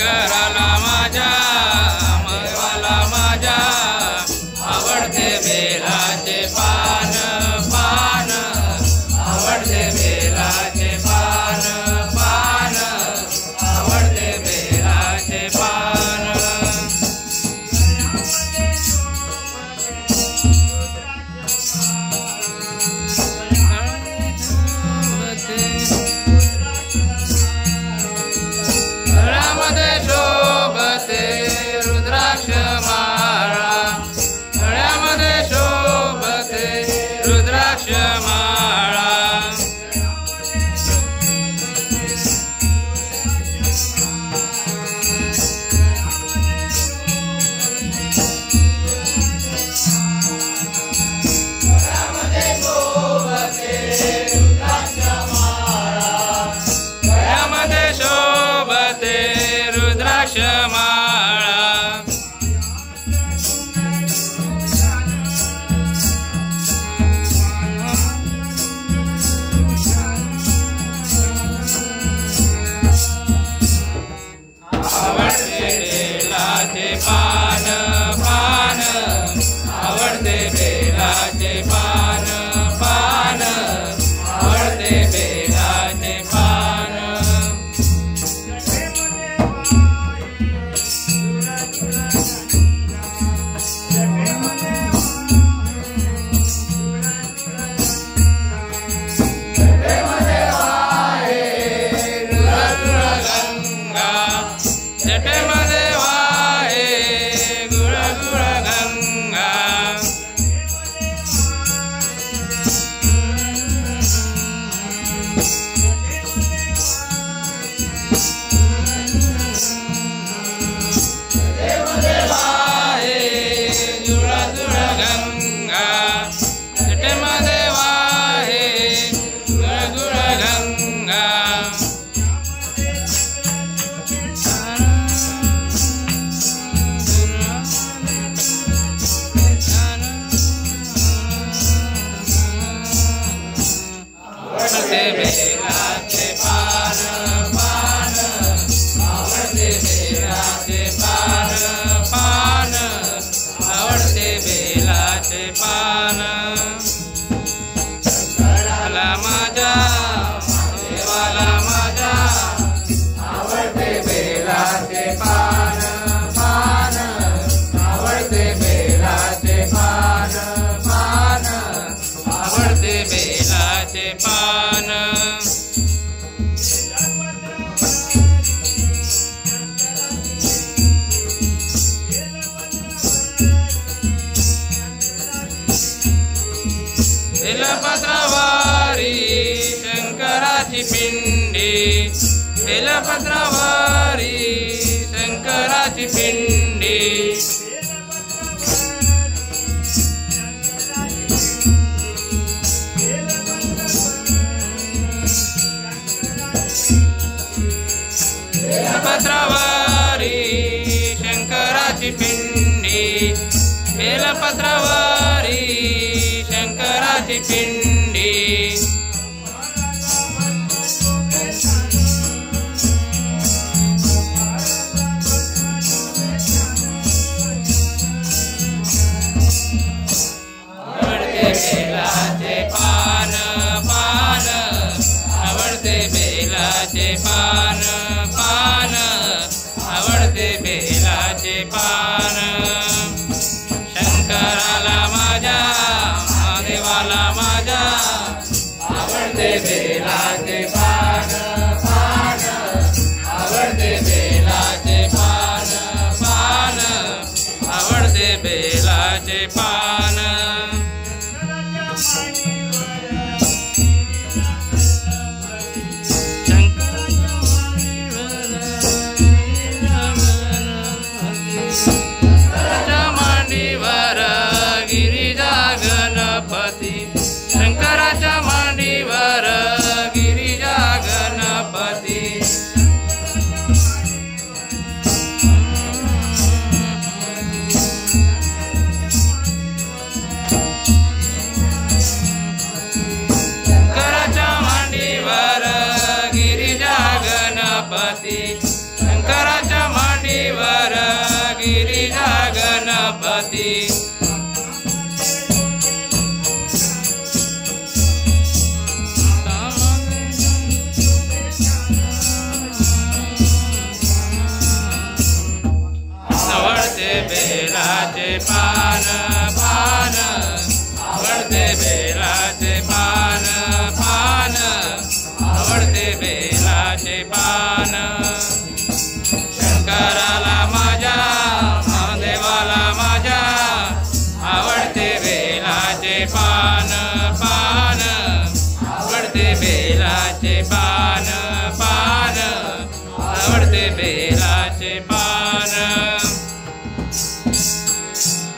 शंकराला माझ्या देवाला माझ्या आवडते बेलाचे पान पान आवडते बेलाचे पान पान आवडते बेलाचे पान गळ्यामध्ये शोभते रुद्राक्ष माळा गळ्यामध्ये शोभते रुद्राक्ष माळा गळ्यामध्ये शोभते रुद्राक्ष माळा गळ्यामध्ये शोभते रुद्राक्ष माळा आवडते बेलाचे पान पान आवडते बेलाचे पान पान आवडते बेलाचे पान जटेमध्ये वाहे गंगा जटेमध्ये वाहे गुळ गुळ गंगा जटेमध्ये वाहे गुळ गुळ गंगा जटेमध्ये वाहे गुळ गुळ गंगा आवडते बेलाचे पान पान आवडते बेलाचे पान पान आवडते बेलाचे पान शंकराला माझ्या देवाला माझ्या आवडते बेलाचे पान पान आवडते बेलाचे पान पान आवडते बेलाचे पान बेलपत्रावारी शंकराची पिंडी बेलपत्रावारी शंकराची पिंडी बेलपत्रावारी शंकराची पिंडी बेलपत्रावारी शंकराची पिंडी आवडते बेलाचे पान पान आवडते बेलाचे पान पान आवडते बेलाचे पान शंकराला माझ्या देवाला माझ्या आवडते बेलाचे पान पान आवडते बेलाचे पान पान आवडते बेलाचे पान शंकराच्या पान शंकराला माझ्या महादेवाला माझ्या आवडते बेलाचे पान पान आवडते बेलाचे पान पान आवडते बेलाचे पान